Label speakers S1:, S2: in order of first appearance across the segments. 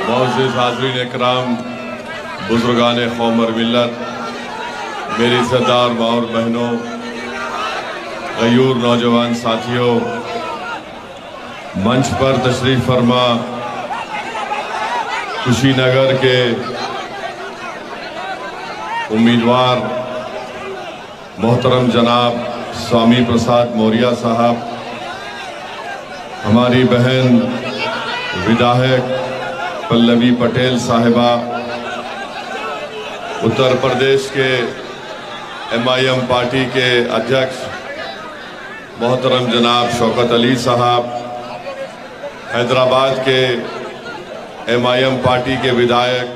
S1: मोअज़्ज़िज़ हाज़रीन इकराम, बुज़ुर्गान क़ौम और मिल्लत, मेरी सरदार माँ और बहनों, गयूर नौजवान साथियों, मंच पर तशरीफ़ फरमा कुशीनगर के उम्मीदवार मोहतरम जनाब स्वामी प्रसाद मौर्य साहब, हमारी बहन विधायक पल्लवी पटेल साहिबा, उत्तर प्रदेश के MIM पार्टी के अध्यक्ष मोहतरम जनाब शौकत अली साहब, हैदराबाद के MIM पार्टी के विधायक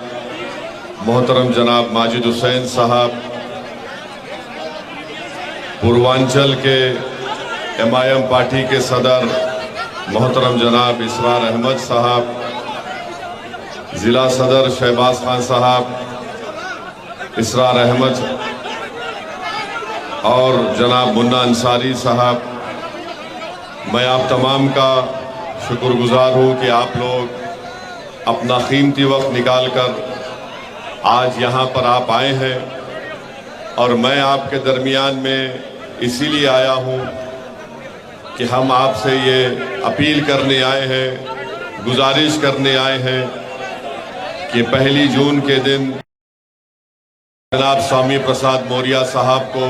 S1: मोहतरम जनाब माजिद हुसैन साहब, पूर्वांचल के MIM पार्टी के सदर मोहतरम जनाब इसरार अहमद साहब, ज़िला सदर शहबाज खान साहब, इसरार अहमद और जनाब मुन्ना अंसारी साहब, मैं आप तमाम का शुक्रगुजार हूँ कि आप लोग अपना कीमती वक्त निकाल कर आज यहाँ पर आप आए हैं। और मैं आपके दरमियान में इसीलिए आया हूँ कि हम आपसे ये अपील करने आए हैं, गुजारिश करने आए हैं कि 1 जून के दिन जनाब स्वामी प्रसाद मौर्य साहब को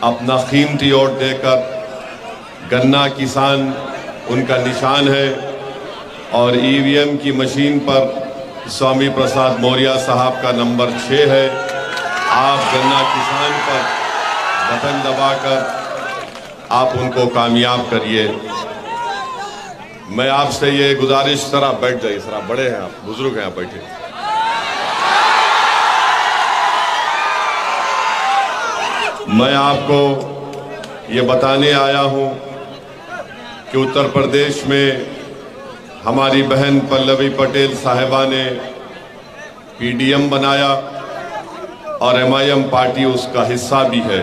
S1: अपना कीमती वोट देकर, गन्ना किसान उनका निशान है और EVM की मशीन पर स्वामी प्रसाद मौर्य साहब का नंबर 6 है। आप गन्ना किसान पर बटन दबाकर आप उनको कामयाब करिए। मैं आपसे ये गुजारिश, सर आप बैठ जाइए, सर आप बड़े हैं, आप बुजुर्ग हैं, आप बैठिए। मैं आपको ये बताने आया हूँ कि उत्तर प्रदेश में हमारी बहन पल्लवी पटेल साहिबा ने PDM बनाया और MIM पार्टी उसका हिस्सा भी है।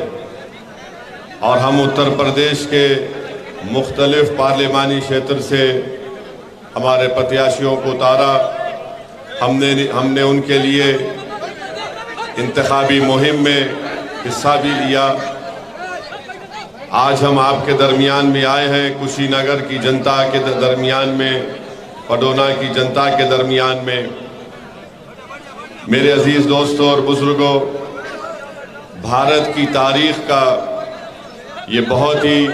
S1: और हम उत्तर प्रदेश के मुख्तलिफ पार्लिमानी क्षेत्र से हमारे प्रत्याशियों को उतारा। हमने उनके लिए इंतखाबी मुहिम में हिस्सा भी लिया। आज हम आपके दरमियान में आए हैं, कुशीनगर की जनता के दरमियान में, पडोना की जनता के दरमियान में। मेरे अजीज दोस्तों और बुजुर्गों, भारत की तारीख का ये बहुत ही,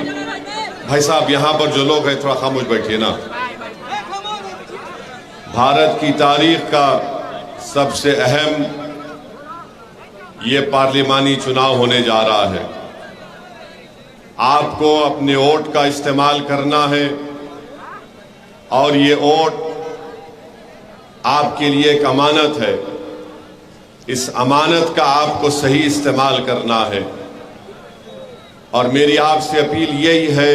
S1: भाई साहब यहाँ पर जो लोग हैं थोड़ा खामोश बैठिए ना। भारत की तारीख का सबसे अहम ये पार्लिमानी चुनाव होने जा रहा है। आपको अपने वोट का इस्तेमाल करना है और ये वोट आपके लिए एक अमानत है। इस अमानत का आपको सही इस्तेमाल करना है। और मेरी आपसे अपील यही है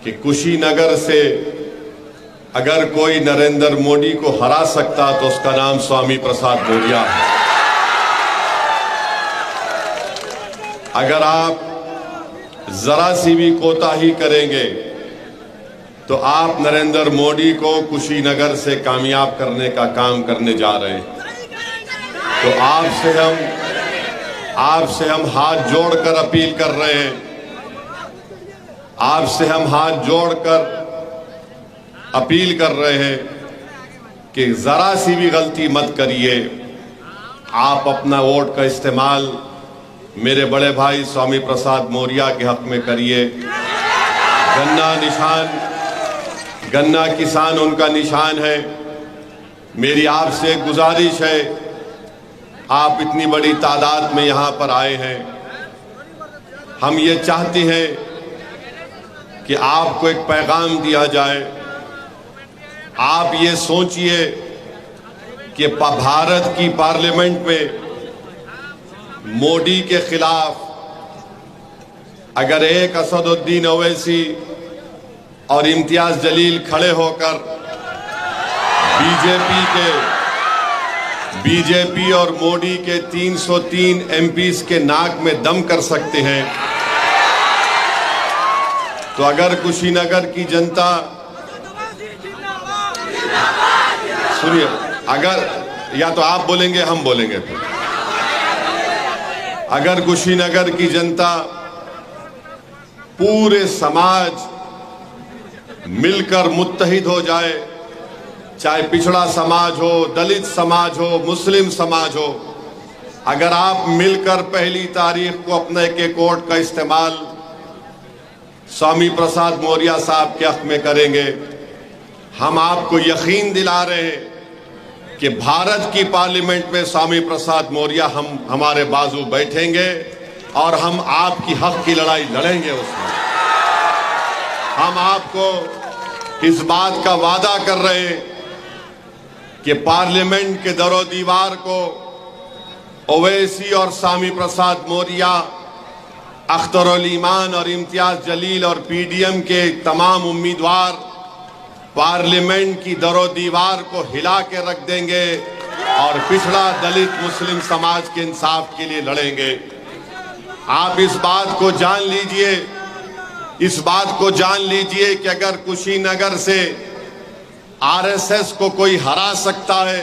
S1: कि कुशीनगर से अगर कोई नरेंद्र मोदी को हरा सकता तो उसका नाम स्वामी प्रसाद मौर्य है। अगर आप जरा सी भी कोताही करेंगे तो आप नरेंद्र मोदी को कुशीनगर से कामयाब करने का काम करने जा रहे हैं। तो आपसे हम हाथ जोड़कर अपील कर रहे हैं, आपसे हम हाथ जोड़कर अपील कर रहे हैं कि जरा सी भी गलती मत करिए। आप अपना वोट का इस्तेमाल मेरे बड़े भाई स्वामी प्रसाद मौर्य के हक में करिए। गन्ना किसान उनका निशान है। मेरी आपसे गुजारिश है, आप इतनी बड़ी तादाद में यहाँ पर आए हैं, हम ये चाहते हैं कि आपको एक पैगाम दिया जाए। आप ये सोचिए कि भारत की पार्लियामेंट में मोदी के खिलाफ अगर एक असदुद्दीन ओवैसी और इम्तियाज जलील खड़े होकर बीजेपी और मोदी के 303 MPs के नाक में दम कर सकते हैं, तो अगर कुशीनगर की जनता सुनिए, अगर या तो आप बोलेंगे हम बोलेंगे फिर। अगर कुशीनगर की जनता, पूरे समाज मिलकर मुत्तहिद हो जाए, चाहे पिछड़ा समाज हो, दलित समाज हो, मुस्लिम समाज हो, अगर आप मिलकर पहली तारीख को अपने के कोर्ट का इस्तेमाल स्वामी प्रसाद मौर्य साहब के हक में करेंगे, हम आपको यकीन दिला रहे हैं कि भारत की पार्लियामेंट में स्वामी प्रसाद मौर्य हमारे बाजू बैठेंगे और हम आपकी हक की लड़ाई लड़ेंगे। उसमें हम आपको इस बात का वादा कर रहे हैं कि पार्लियामेंट के दरो दीवार को ओवैसी और स्वामी प्रसाद मौर्य, अख्तरुल ईमान और इम्तियाज जलील और पीडीएम के तमाम उम्मीदवार पार्लियामेंट की दरो दीवार को हिला के रख देंगे और पिछड़ा दलित मुस्लिम समाज के इंसाफ के लिए लड़ेंगे। आप इस बात को जान लीजिए, इस बात को जान लीजिए कि अगर कुशीनगर से आरएसएस को कोई हरा सकता है,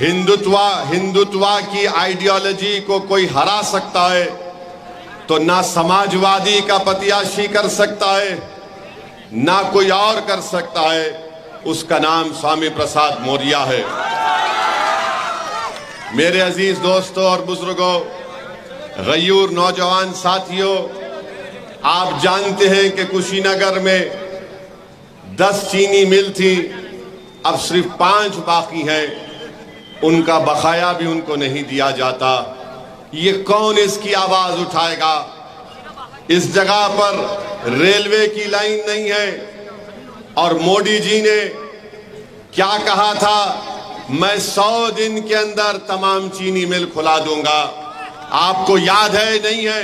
S1: हिंदुत्वा की आइडियोलॉजी को कोई हरा सकता है, तो ना समाजवादी का प्रत्याशी कर सकता है, ना कोई और कर सकता है। उसका नाम स्वामी प्रसाद मौर्य है। मेरे अजीज दोस्तों और बुजुर्गों, गयूर नौजवान साथियों, आप जानते हैं कि कुशीनगर में 10 चीनी मिल थी, अब सिर्फ 5 बाकी हैं। उनका बकाया भी उनको नहीं दिया जाता। ये कौन इसकी आवाज उठाएगा? इस जगह पर रेलवे की लाइन नहीं है और मोदी जी ने क्या कहा था, मैं 100 दिन के अंदर तमाम चीनी मिल खुला दूंगा। आपको याद है नहीं है?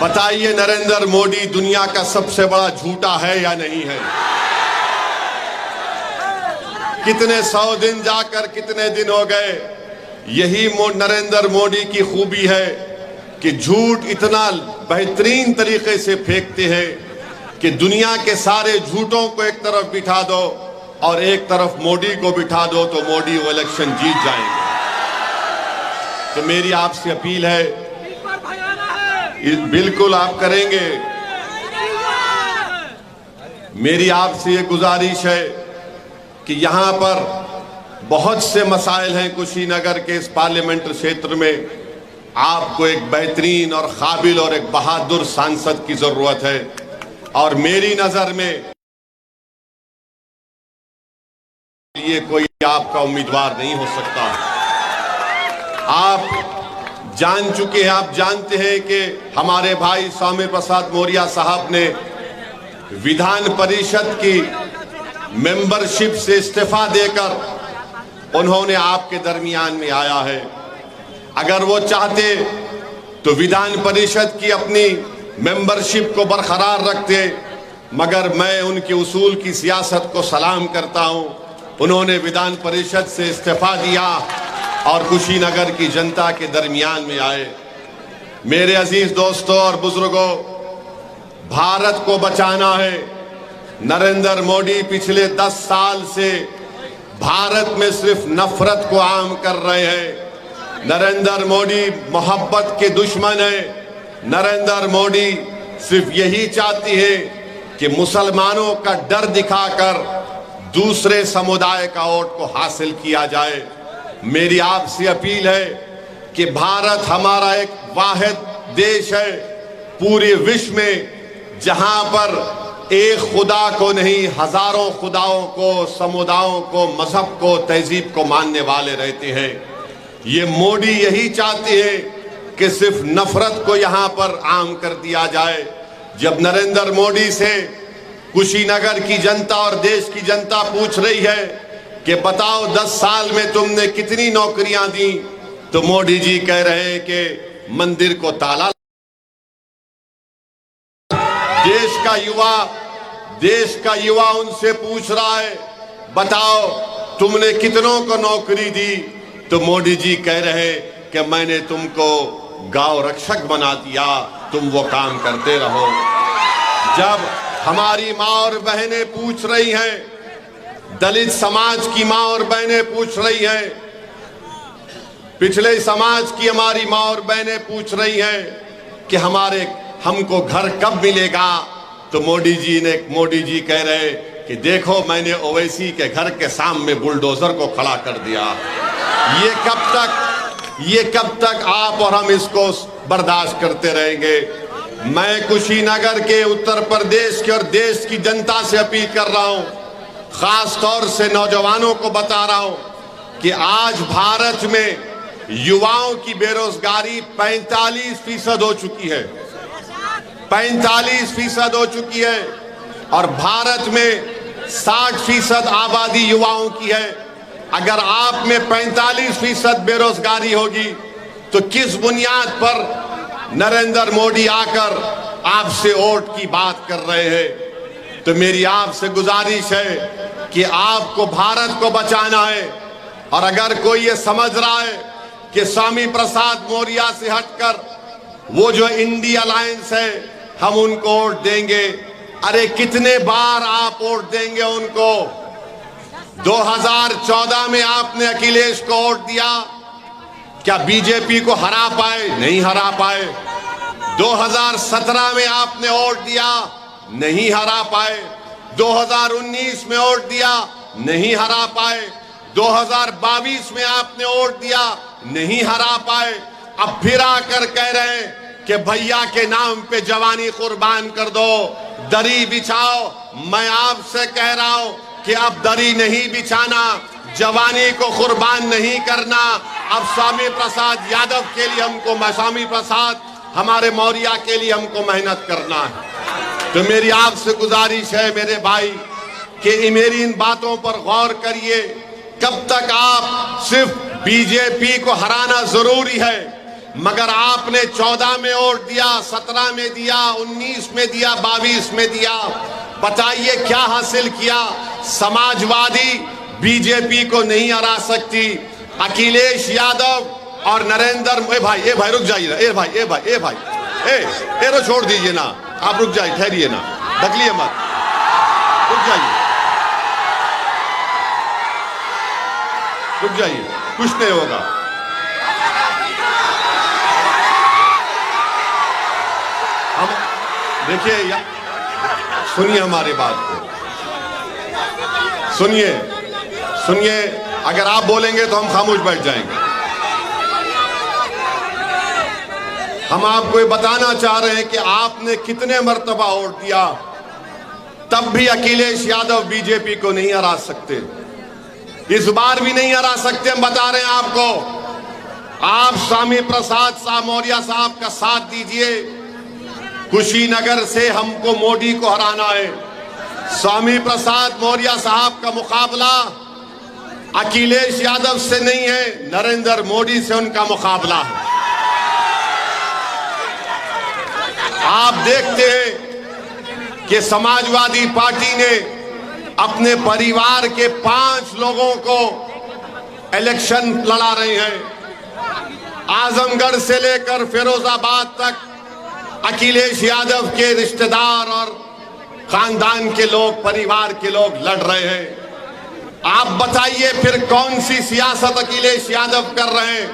S1: बताइए, नरेंद्र मोदी दुनिया का सबसे बड़ा झूठा है या नहीं है? कितने 100 दिन जाकर कितने दिन हो गए? यही नरेंद्र मोदी की खूबी है कि झूठ इतना बेहतरीन तरीके से फेंकते हैं कि दुनिया के सारे झूठों को एक तरफ बिठा दो और एक तरफ मोदी को बिठा दो तो मोदी वो इलेक्शन जीत जाएंगे। तो मेरी आपसे अपील है, बिल्कुल आप करेंगे। मेरी आपसे ये गुजारिश है कि यहाँ पर बहुत से मसाइल हैं कुशीनगर के इस पार्लियामेंट्री क्षेत्र में। आपको एक बेहतरीन और काबिल और एक बहादुर सांसद की जरूरत है और मेरी नजर में ये कोई आपका उम्मीदवार नहीं हो सकता। आप जान चुके हैं, आप जानते हैं कि हमारे भाई स्वामी प्रसाद मौर्य साहब ने विधान परिषद की मेंबरशिप से इस्तीफा देकर उन्होंने आपके दरमियान में आया है। अगर वो चाहते तो विधान परिषद की अपनी मेंबरशिप को बरकरार रखते, मगर मैं उनके उसूल की सियासत को सलाम करता हूं। उन्होंने विधान परिषद से इस्तीफा दिया और कुशीनगर की जनता के दरमियान में आए। मेरे अजीज दोस्तों और बुजुर्गों, भारत को बचाना है। नरेंद्र मोदी पिछले 10 साल से भारत में सिर्फ नफरत को आम कर रहे हैं। नरेंद्र मोदी मोहब्बत के दुश्मन है। नरेंद्र मोदी सिर्फ यही चाहती है कि मुसलमानों का डर दिखाकर दूसरे समुदाय का वोट को हासिल किया जाए। मेरी आपसे अपील है कि भारत हमारा एक वाहिद देश है पूरे विश्व में जहां पर एक खुदा को नहीं, हजारों खुदाओं को, समुदायों को, मजहब को, तहजीब को मानने वाले रहते हैं। ये मोदी यही चाहते हैं कि सिर्फ नफरत को यहां पर आम कर दिया जाए। जब नरेंद्र मोदी से कुशीनगर की जनता और देश की जनता पूछ रही है कि बताओ 10 साल में तुमने कितनी नौकरियां दी, तो मोदी जी कह रहे हैं कि मंदिर को ताला। देश का युवा उनसे पूछ रहा है, बताओ तुमने कितनों को नौकरी दी, तो मोदी जी कह रहे कि मैंने तुमको गांव रक्षक बना दिया, तुम वो काम करते रहो। जब हमारी माँ और बहनें पूछ रही हैं दलित समाज की मां और बहनें पूछ रही हैं, पिछले समाज की हमारी मां और बहनें पूछ रही हैं कि हमको घर कब मिलेगा। तो मोदी जी कह रहे कि देखो मैंने ओवैसी के घर के सामने बुलडोजर को खड़ा कर दिया। ये कब तक आप और हम इसको बर्दाश्त करते रहेंगे। मैं कुशीनगर के, उत्तर प्रदेश के और देश की जनता से अपील कर रहा हूं, खास तौर से नौजवानों को बता रहा हूं कि आज भारत में युवाओं की बेरोजगारी 45% हो चुकी है, 45% हो चुकी है और भारत में 60% आबादी युवाओं की है। अगर आप में 45% बेरोजगारी होगी तो किस बुनियाद पर नरेंद्र मोदी आकर आपसे वोट की बात कर रहे हैं। तो मेरी आपसे गुजारिश है कि आपको भारत को बचाना है और अगर कोई ये समझ रहा है कि स्वामी प्रसाद मौर्य से हटकर वो जो इंडिया अलायंस है हम उनको वोट देंगे, अरे कितने बार आप वोट देंगे उनको। 2014 में आपने अखिलेश को वोट दिया, क्या बीजेपी को हरा पाए? नहीं हरा पाए। 2017 में आपने वोट दिया, नहीं हरा पाए। 2019 में वोट दिया, नहीं हरा पाए। 2022 में आपने वोट दिया, नहीं हरा पाए। अब फिर आकर कह रहे हैं कि भैया के नाम पे जवानी कुर्बान कर दो, दरी बिछाओ। मैं आपसे कह रहा हूं कि अब दरी नहीं बिछाना, जवानी को कुर्बान नहीं करना। अब स्वामी प्रसाद यादव के लिए स्वामी प्रसाद हमारे मौर्य के लिए हमको मेहनत करना है। तो मेरी आपसे गुजारिश है मेरे भाई कि मेरी इन बातों पर गौर करिए। कब तक आप सिर्फ बीजेपी को हराना जरूरी है, मगर आपने 14 में वोट दिया, 17 में दिया, 19 में दिया, 22 में दिया। बताइए क्या हासिल किया? समाजवादी बीजेपी को नहीं हरा सकती। अखिलेश यादव और नरेंद्र भाई रुक जाइए ना, ए छोड़ दीजिए ना, आप रुक जाइए, ठहरिए ना, ढकलिए मत, रुक जाइए, कुछ नहीं होगा। हम देखिए, सुनिए हमारी बात को, सुनिए, अगर आप बोलेंगे तो हम खामोश बैठ जाएंगे। हम आपको ये बताना चाह रहे हैं कि आपने कितने मर्तबा वोट दिया, तब भी अखिलेश यादव बीजेपी को नहीं हरा सकते। इस बार भी नहीं हरा सकते। हम बता रहे हैं आपको। आप स्वामी प्रसाद मौर्य साहब का साथ दीजिए। कुशीनगर से हमको मोदी को हराना है। स्वामी प्रसाद मौर्य साहब का मुकाबला अखिलेश यादव से नहीं है, नरेंद्र मोदी से उनका मुकाबला है। आप देखते हैं कि समाजवादी पार्टी ने अपने परिवार के 5 लोगों को इलेक्शन लड़ा रहे हैं। आजमगढ़ से लेकर फिरोजाबाद तक अखिलेश यादव के रिश्तेदार और खानदान के लोग, परिवार के लोग लड़ रहे हैं। आप बताइए फिर कौन सी सियासत अखिलेश यादव कर रहे हैं?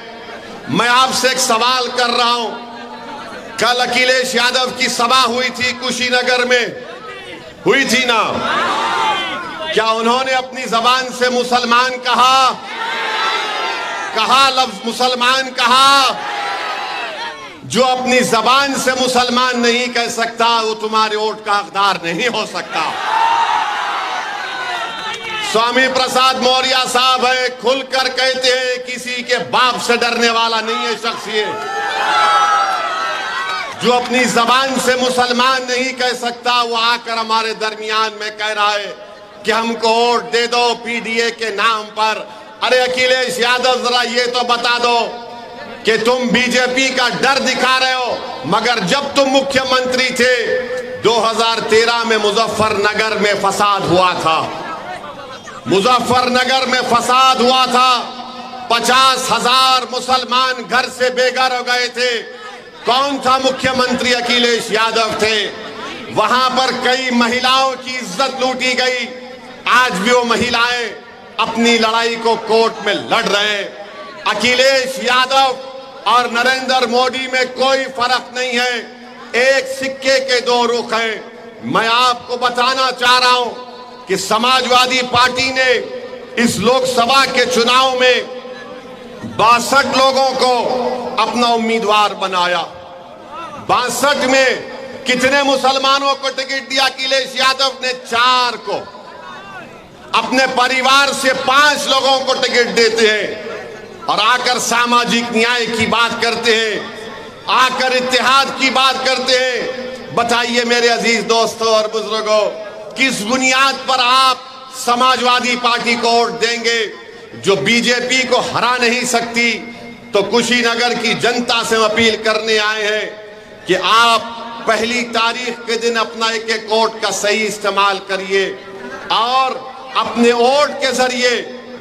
S1: मैं आपसे एक सवाल कर रहा हूं। कल अखिलेश यादव की सभा हुई थी कुशीनगर में, हुई थी ना? क्या उन्होंने अपनी जबान से मुसलमान कहा? लफ्ज मुसलमान कहा? जो अपनी जबान से मुसलमान नहीं कह सकता वो तुम्हारे वोट का हकदार नहीं हो सकता। स्वामी प्रसाद मौर्य साहब है, खुलकर कहते हैं किसी के बाप से डरने वाला नहीं है शख्स ये। जो अपनी जबान से मुसलमान नहीं कह सकता वो आकर हमारे दरमियान में कह रहा है कि हमको वोट दे दो पीडीए के नाम पर। अरे अखिलेश यादव जरा ये तो बता दो कि तुम बीजेपी का डर दिखा रहे हो, मगर जब तुम मुख्यमंत्री थे 2013 में मुजफ्फरनगर में फसाद हुआ था। मुजफ्फरनगर में फसाद हुआ था, 50,000 मुसलमान घर से बेघर हो गए थे। कौन था मुख्यमंत्री? अखिलेश यादव थे। वहां पर कई महिलाओं की इज्जत लूटी गई, आज भी वो महिलाएं अपनी लड़ाई को कोर्ट में लड़ रहे हैं। अखिलेश यादव और नरेंद्र मोदी में कोई फर्क नहीं है, एक सिक्के के दो रुख हैं। मैं आपको बताना चाह रहा हूं कि समाजवादी पार्टी ने इस लोकसभा के चुनाव में 62 लोगों को अपना उम्मीदवार बनाया। 62 में कितने मुसलमानों को टिकट दिया? अखिलेश यादव ने 4 को। अपने परिवार से 5 लोगों को टिकट देते हैं और आकर सामाजिक न्याय की बात करते हैं, आकर इत्तेहाद की बात करते हैं। बताइए मेरे अजीज दोस्तों और बुजुर्गों, किस बुनियाद पर आप समाजवादी पार्टी को वोट देंगे जो बीजेपी को हरा नहीं सकती? तो कुशीनगर की जनता से हम अपील करने आए हैं कि आप पहली तारीख के दिन अपना एक वोट का सही इस्तेमाल करिए और अपने वोट के जरिए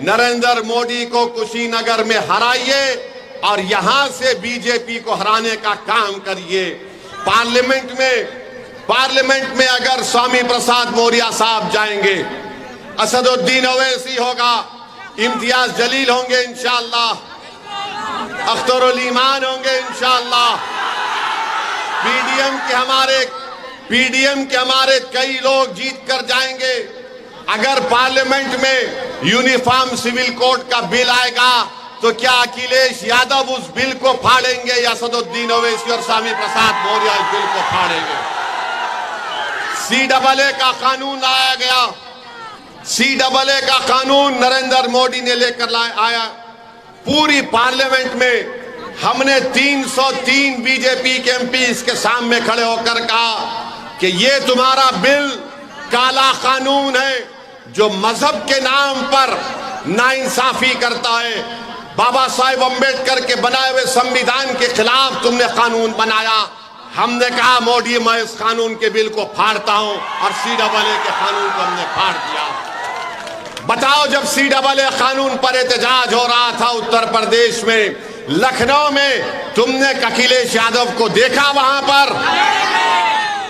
S1: नरेंद्र मोदी को कुशीनगर में हराइए और यहां से बीजेपी को हराने का काम करिए। पार्लियामेंट में अगर स्वामी प्रसाद मौर्य साहब जाएंगे, असदुद्दीन ओवैसी होगा, इम्तियाज जलील होंगे इंशाअल्लाह, अख्तरुल ईमान होंगे इंशाअल्लाह, पीडीएम के हमारे कई लोग जीत कर जाएंगे। अगर पार्लियामेंट में यूनिफॉर्म सिविल कोड का बिल आएगा तो क्या अखिलेश यादव उस बिल को फाड़ेंगे या असदुद्दीन ओवैसी और स्वामी प्रसाद मौर्य इस बिल को फाड़ेंगे? CAA का कानून लाया गया, CAA का कानून नरेंद्र मोदी ने लेकर आया। पूरी पार्लियामेंट में हमने 303 बीजेपी के एमपी इसके सामने खड़े होकर कहा कि ये तुम्हारा बिल काला कानून है जो मजहब के नाम पर नाइंसाफी करता है। बाबा साहेब अम्बेडकर के बनाए हुए संविधान के खिलाफ तुमने कानून बनाया। हमने कहा मोदी मैं इस कानून के बिल को फाड़ता हूं और CAA के कानून को हमने फाड़ दिया। बताओ, जब CAA कानून पर एहतजाज हो रहा था उत्तर प्रदेश में, लखनऊ में, तुमने अखिलेश यादव को देखा वहां पर?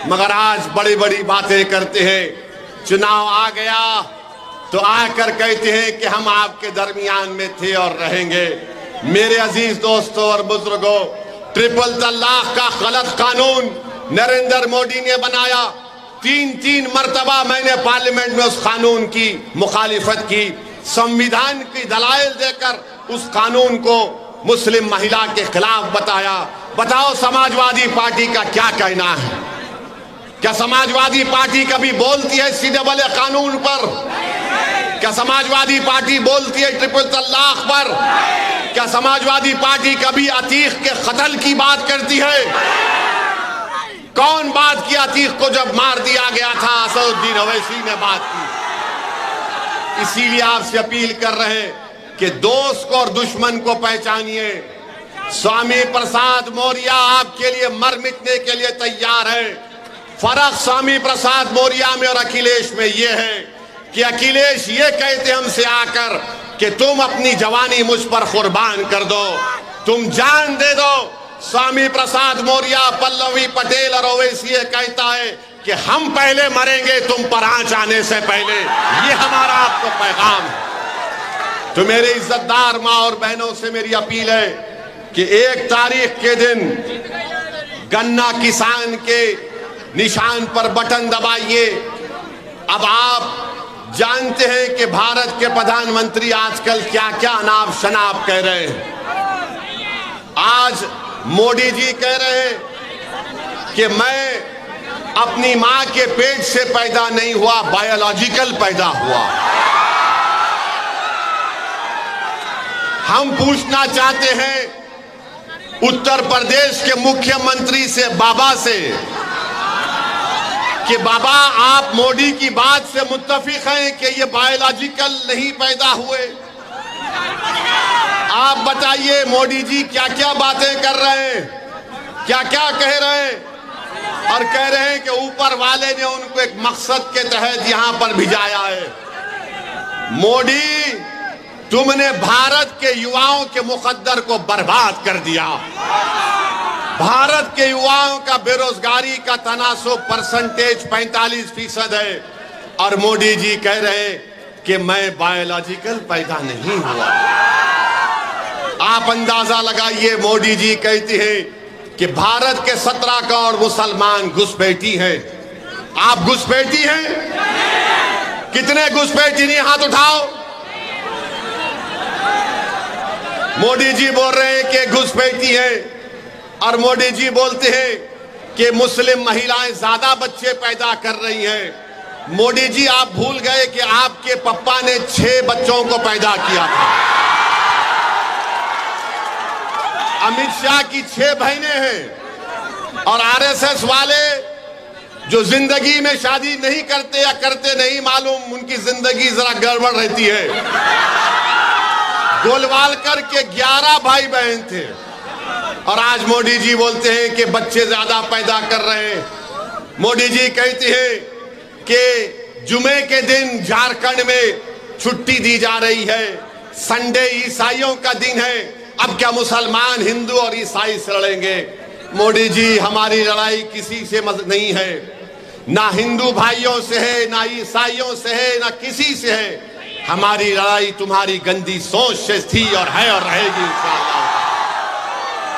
S1: मगर आज बड़ी बड़ी बातें करते हैं। चुनाव आ गया तो आकर कहते हैं कि हम आपके दरमियान में थे और रहेंगे। मेरे अजीज दोस्तों और बुजुर्गों, ट्रिपल तलाक का गलत कानून नरेंद्र मोदी ने बनाया। 3 मर्तबा मैंने पार्लियामेंट में उस कानून की मुखालिफत की, संविधान की दलाइल देकर उस कानून को मुस्लिम महिला के खिलाफ बताया। बताओ समाजवादी पार्टी का क्या कहना है? क्या समाजवादी पार्टी कभी बोलती है CAA कानून पर? क्या समाजवादी पार्टी बोलती है ट्रिपल तलाक पर? क्या समाजवादी पार्टी कभी अतीक के कत्ल की बात करती है? कौन बात की अतीक को जब मार दिया गया था? असदुद्दीन ओवैसी ने बात की। इसीलिए आपसे अपील कर रहे हैं कि दोस्त को और दुश्मन को पहचानिए। स्वामी प्रसाद मौर्य आपके लिए मर मिटने के लिए तैयार है। फर्क स्वामी प्रसाद मौर्य में और अखिलेश में यह है कि अखिलेश ये कहते हमसे आकर कि तुम अपनी जवानी मुझ पर कुर्बान कर दो, तुम जान दे दो। स्वामी प्रसाद मौर्य, पल्लवी पटेल और ओवैसी ये कहता है कि हम पहले मरेंगे तुम पर आंच आने से पहले। ये हमारा आपको पैगाम है। तो मेरे इज्जतदार माँ और बहनों से मेरी अपील है कि 1 तारीख के दिन गन्ना किसान के निशान पर बटन दबाइए। अब आप जानते हैं कि भारत के प्रधानमंत्री आजकल क्या क्या अनाप शनाप कह रहे हैं। आज मोदी जी कह रहे हैं कि मैं अपनी मां के पेट से पैदा नहीं हुआ, बायोलॉजिकल पैदा हुआ। हम पूछना चाहते हैं उत्तर प्रदेश के मुख्यमंत्री से, बाबा से, कि बाबा आप मोदी की बात से मुत्तफिक हैं कि ये बायोलॉजिकल नहीं पैदा हुए? आप बताइए मोदी जी क्या क्या बातें कर रहे हैं, क्या क्या कह रहे हैं, और कह रहे हैं कि ऊपर वाले ने उनको एक मकसद के तहत यहां पर भिजाया है। मोदी, तुमने भारत के युवाओं के मुकद्दर को बर्बाद कर दिया। भारत के युवाओं का बेरोजगारी का तनासुब परसेंटेज 45% है और मोदी जी कह रहे कि मैं बायोलॉजिकल पैदा नहीं हुआ। आप अंदाजा लगाइए, मोदी जी कहते हैं कि भारत के 17 करोड़ मुसलमान घुसपैठी हैं। आप घुसपैठी हैं? कितने घुसपैठी नहीं, हाथ उठाओ। मोदी जी बोल रहे हैं कि घुसपैठी है, और मोदी जी बोलते हैं कि मुस्लिम महिलाएं ज्यादा बच्चे पैदा कर रही हैं। मोदी जी, आप भूल गए कि आपके पप्पा ने 6 बच्चों को पैदा किया था। अमित शाह की 6 बहनें हैं, और आरएसएस वाले जो जिंदगी में शादी नहीं करते या करते नहीं मालूम, उनकी जिंदगी जरा गड़बड़ रहती है। गोलवालकर के 11 भाई बहन थे, और आज मोदी जी बोलते हैं कि बच्चे ज्यादा पैदा कर रहे हैं। मोदी जी कहते हैं कि जुमे के दिन झारखंड में छुट्टी दी जा रही है, संडे ईसाइयों का दिन है। अब क्या मुसलमान हिंदू और ईसाई से लड़ेंगे? मोदी जी, हमारी लड़ाई किसी से नहीं है, ना हिंदू भाइयों से है, ना ईसाइयों से है, ना किसी से है। हमारी लड़ाई तुम्हारी गंदी सोच से थी और है और रहेगी इंशाअल्लाह।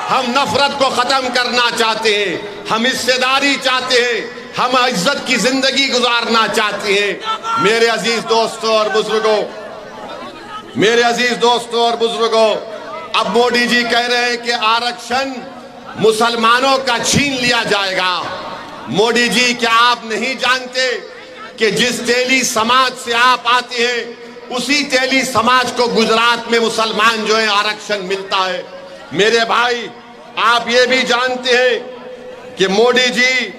S1: हम नफरत को खत्म करना चाहते हैं, हम हिस्सेदारी चाहते हैं, हम इज्जत की जिंदगी गुजारना चाहते हैं। मेरे अजीज दोस्तों और बुजुर्गों, मेरे अजीज दोस्तों और बुजुर्गों, अब मोदी जी कह रहे हैं कि आरक्षण मुसलमानों का छीन लिया जाएगा। मोदी जी, क्या आप नहीं जानते कि जिस तेली समाज से आप आते हैं, उसी तेली समाज को गुजरात में मुसलमान जो है आरक्षण मिलता है। मेरे भाई, आप ये भी जानते हैं कि मोदी जी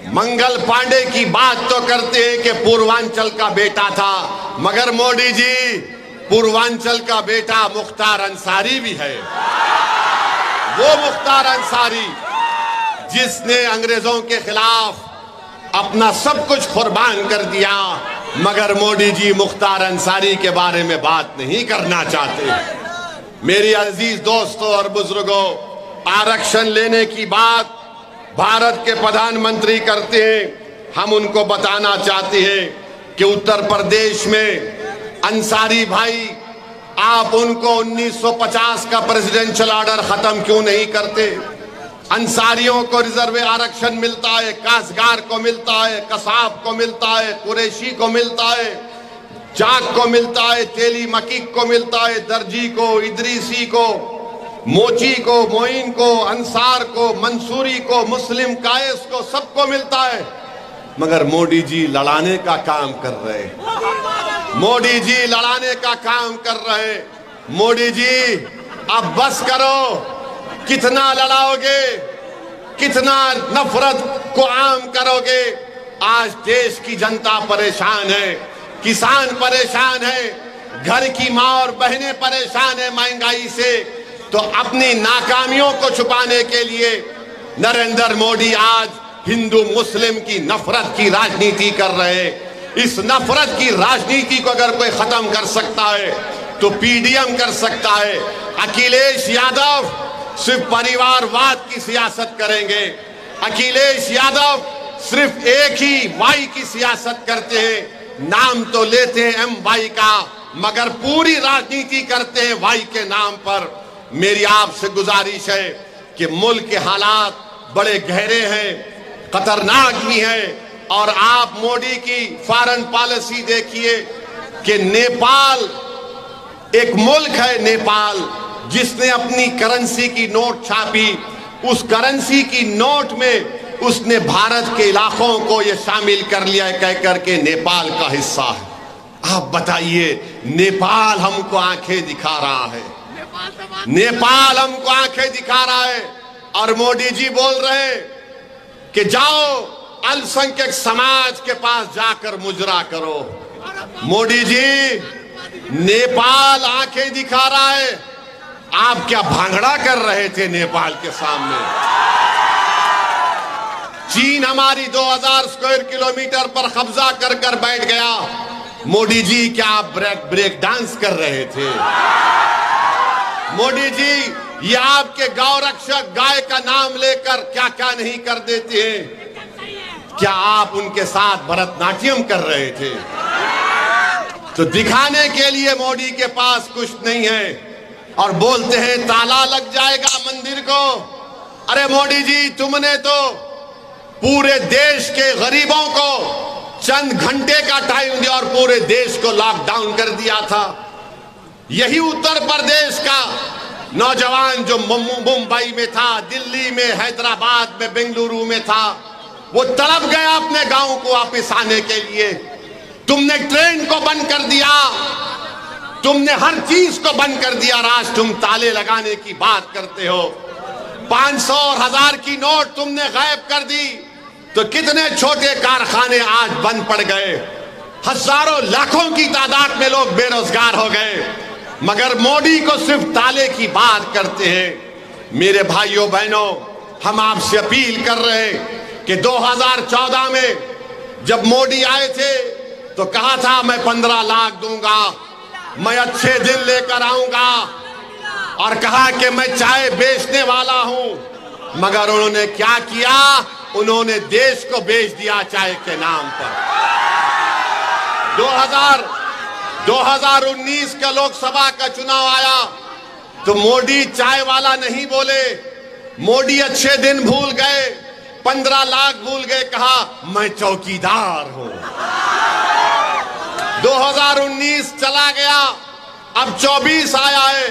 S1: मंगल पांडे की बात तो करते हैं कि पूर्वांचल का बेटा था, मगर मोदी जी, पूर्वांचल का बेटा मुख्तार अंसारी भी है। वो मुख्तार अंसारी जिसने अंग्रेजों के खिलाफ अपना सब कुछ कुर्बान कर दिया, मगर मोदी जी मुख्तार अंसारी के बारे में बात नहीं करना चाहते। मेरी अजीज दोस्तों और बुजुर्गों, आरक्षण लेने की बात भारत के प्रधानमंत्री करते हैं। हम उनको बताना चाहते हैं कि उत्तर प्रदेश में अंसारी भाई, आप उनको 1950 का प्रेसिडेंशियल ऑर्डर खत्म क्यों नहीं करते? अंसारियों को रिजर्व आरक्षण मिलता है, काश्तकार को मिलता है, कसाब को मिलता है, कुरैशी को मिलता है, चाक को मिलता है, तेली मकीक को मिलता है, दर्जी को, इदरीसी को, मोची को, मोइन को, अंसार को, मंसूरी को, मुस्लिम कायस को, सबको मिलता है। मगर मोदी जी लड़ाने का काम कर रहे हैं। मोदी जी लड़ाने का काम कर रहे हैं। मोदी जी, अब बस करो। कितना लड़ाओगे? कितना नफरत को आम करोगे? आज देश की जनता परेशान है, किसान परेशान है, घर की माँ और बहनें परेशान है महंगाई से। तो अपनी नाकामियों को छुपाने के लिए नरेंद्र मोदी आज हिंदू मुस्लिम की नफरत की राजनीति कर रहे हैं। इस नफरत की राजनीति को अगर कोई खत्म कर सकता है तो पीडीएम कर सकता है। अखिलेश यादव सिर्फ परिवारवाद की सियासत करेंगे। अखिलेश यादव सिर्फ एक ही वाई की सियासत करते हैं। नाम तो लेते हैं एम वाई का, मगर पूरी राजनीति करते हैं वाई के नाम पर। मेरी आपसे गुजारिश है कि मुल्क के हालात बड़े गहरे हैं, खतरनाक भी हैं, और आप मोदी की फॉरेन पॉलिसी देखिए कि नेपाल एक मुल्क है, नेपाल, जिसने अपनी करेंसी की नोट छापी। उस करेंसी की नोट में उसने भारत के इलाकों को यह शामिल कर लिया है, कह करके नेपाल का हिस्सा है। आप बताइए, नेपाल हमको आंखें दिखा रहा है, नेपाल हमको आंखें दिखा रहा है, और मोदी जी बोल रहे हैं कि जाओ अल्पसंख्यक समाज के पास जाकर मुजरा करो। मोदी जी, नेपाल आंखें दिखा रहा है, आप क्या भांगड़ा कर रहे थे नेपाल के सामने? चीन हमारी 2000 स्क्वायर किलोमीटर पर कब्जा कर कर बैठ गया। मोदी जी, क्या आप ब्रेक डांस कर रहे थे? मोदी जी, ये आपके गौ रक्षक गाय का नाम लेकर क्या क्या नहीं कर देते हैं। क्या आप उनके साथ भरतनाट्यम कर रहे थे? तो दिखाने के लिए मोदी के पास कुछ नहीं है और बोलते हैं ताला लग जाएगा मंदिर को। अरे मोदी जी, तुमने तो पूरे देश के गरीबों को चंद घंटे का टाइम दिया और पूरे देश को लॉकडाउन कर दिया था। यही उत्तर प्रदेश का नौजवान जो मुंबई में था, दिल्ली में, हैदराबाद में, बेंगलुरु में था, वो तड़प गया अपने गांव को वापस आने के लिए। तुमने ट्रेन को बंद कर दिया, तुमने हर चीज को बंद कर दिया। आज तुम ताले लगाने की बात करते हो। 500 और 1000 की नोट तुमने गायब कर दी। तो कितने छोटे कारखाने आज बंद पड़ गए, हजारों लाखों की तादाद में लोग बेरोजगार हो गए, मगर मोदी को सिर्फ ताले की बात करते हैं। मेरे भाइयों बहनों, हम आपसे अपील कर रहे हैं कि 2014 में जब मोदी आए थे तो कहा था मैं 15 लाख दूंगा, मैं अच्छे दिन लेकर आऊंगा, और कहा कि मैं चाय बेचने वाला हूं। मगर उन्होंने क्या किया? उन्होंने देश को बेच दिया चाय के नाम पर। 2019 का लोकसभा का चुनाव आया तो मोदी चाय वाला नहीं बोले, मोदी अच्छे दिन भूल गए, 15 लाख भूल गए, कहा मैं चौकीदार हूं। 2019 चला गया, अब 24 आया है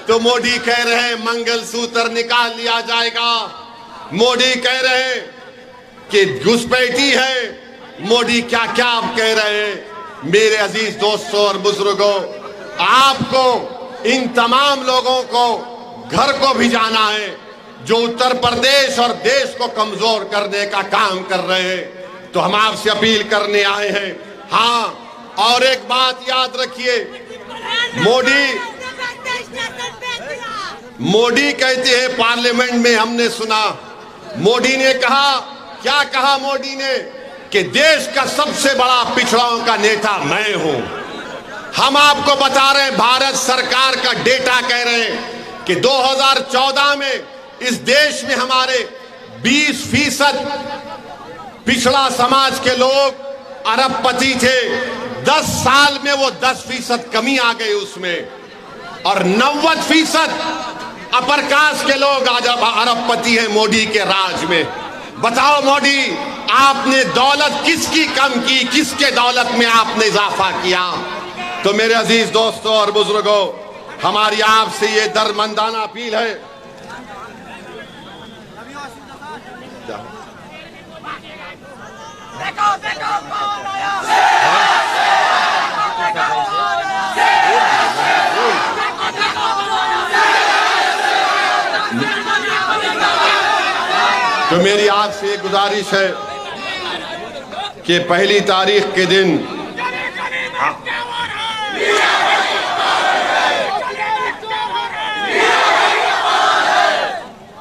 S1: तो मोदी कह रहे हैं मंगलसूत्र निकाल लिया जाएगा। मोदी कह रहे हैं कि घुसपैठी है। मोदी क्या क्या आप कह रहे हैं। मेरे अजीज दोस्तों और बुजुर्गों, आपको इन तमाम लोगों को घर को भी जाना है जो उत्तर प्रदेश और देश को कमजोर करने का काम कर रहे हैं। तो हम आपसे अपील करने आए हैं। हाँ, और एक बात याद रखिए, मोदी कहते हैं पार्लियामेंट में, हमने सुना मोदी ने कहा, क्या कहा मोदी ने, कि देश का सबसे बड़ा पिछड़ाओं का नेता मैं हूं। हम आपको बता रहे हैं, भारत सरकार का डेटा कह रहे हैं कि 2014 में इस देश में हमारे 20% पिछड़ा समाज के लोग अरबपति थे। 10 साल में वो 10% कमी आ गई उसमें, और 90% अपर कास्ट के लोग आज अरबपति हैं मोदी के राज में। बताओ मोदी, आपने दौलत किसकी कम की, किसके दौलत में आपने इजाफा किया? तो मेरे अजीज दोस्तों और बुजुर्गों, हमारी आपसे ये दरमंदाना अपील है। देखो देखो कौन आया। तो मेरी आपसे गुजारिश है कि पहली तारीख के दिन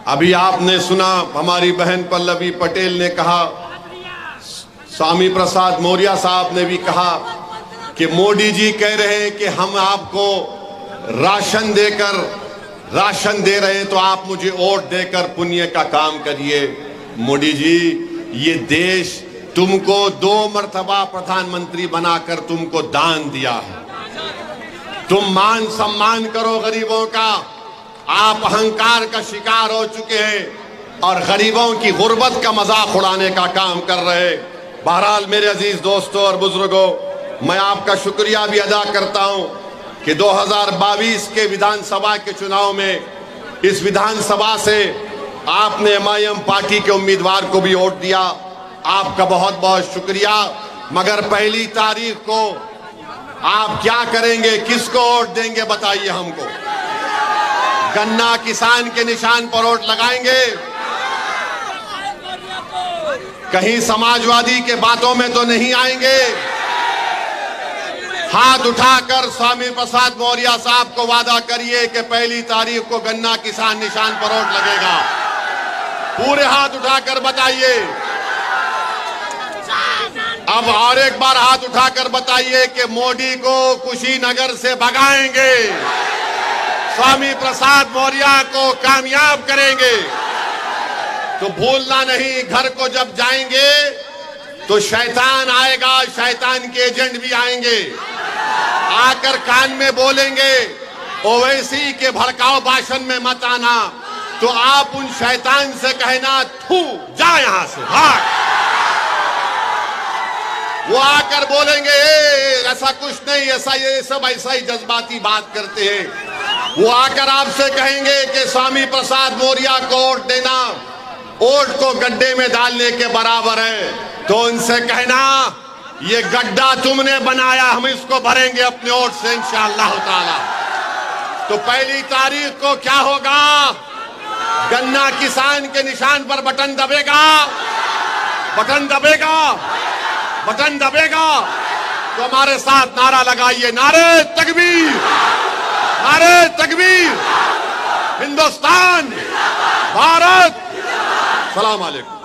S1: अभी आपने सुना, हमारी बहन पल्लवी पटेल ने कहा, स्वामी प्रसाद मौर्य साहब ने भी कहा कि मोदी जी कह रहे हैं कि हम आपको राशन दे रहे हैं तो आप मुझे वोट देकर पुण्य का काम करिए। मोदी जी, ये देश तुमको 2 मर्तबा प्रधानमंत्री बनाकर तुमको दान दिया है। तुम मान सम्मान करो गरीबों का। आप अहंकार का शिकार हो चुके हैं और गरीबों की गुर्बत का मजाक उड़ाने का काम कर रहे हैं। बहरहाल मेरे अजीज दोस्तों और बुजुर्गों, मैं आपका शुक्रिया भी अदा करता हूं कि 2022 के विधानसभा के चुनाव में इस विधानसभा से आपने एमआईएम पार्टी के उम्मीदवार को भी वोट दिया। आपका बहुत बहुत शुक्रिया। मगर पहली तारीख को आप क्या करेंगे, किसको वोट देंगे, बताइए हमको। गन्ना किसान के निशान पर वोट लगाएंगे? कहीं समाजवादी के बातों में तो नहीं आएंगे? हाथ उठाकर स्वामी प्रसाद मौर्य साहब को वादा करिए कि पहली तारीख को गन्ना किसान निशान पर वोट लगेगा। पूरे हाथ उठाकर बताइए। अब और एक बार हाथ उठाकर बताइए कि मोदी को कुशीनगर से भगाएंगे, स्वामी प्रसाद मौर्य को कामयाब करेंगे। तो भूलना नहीं, घर को जब जाएंगे तो शैतान आएगा, शैतान के एजेंट भी आएंगे, आकर कान में बोलेंगे ओवैसी के भड़काऊ भाषण में मत आना। तो आप उन शैतान से कहना थू जा यहां से भाग। वो आकर बोलेंगे ऐसा कुछ नहीं, ऐसा ये सब ऐसा ही जज्बाती बात करते हैं। वो आकर आपसे कहेंगे कि स्वामी प्रसाद मौर्य को वोट देना वोट को गड्ढे में डालने के बराबर है। तो उनसे कहना ये गड्ढा तुमने बनाया, हम इसको भरेंगे अपने वोट से इंशाअल्लाह ताला। तो पहली तारीख को क्या होगा, गन्ना किसान के निशान पर बटन दबेगा, बटन दबेगा, बटन दबेगा। तो हमारे साथ नारा लगाइए, नारे तकबीर, नारे तकबीर, हिंदुस्तान, भारत, सलाम अलैकुम।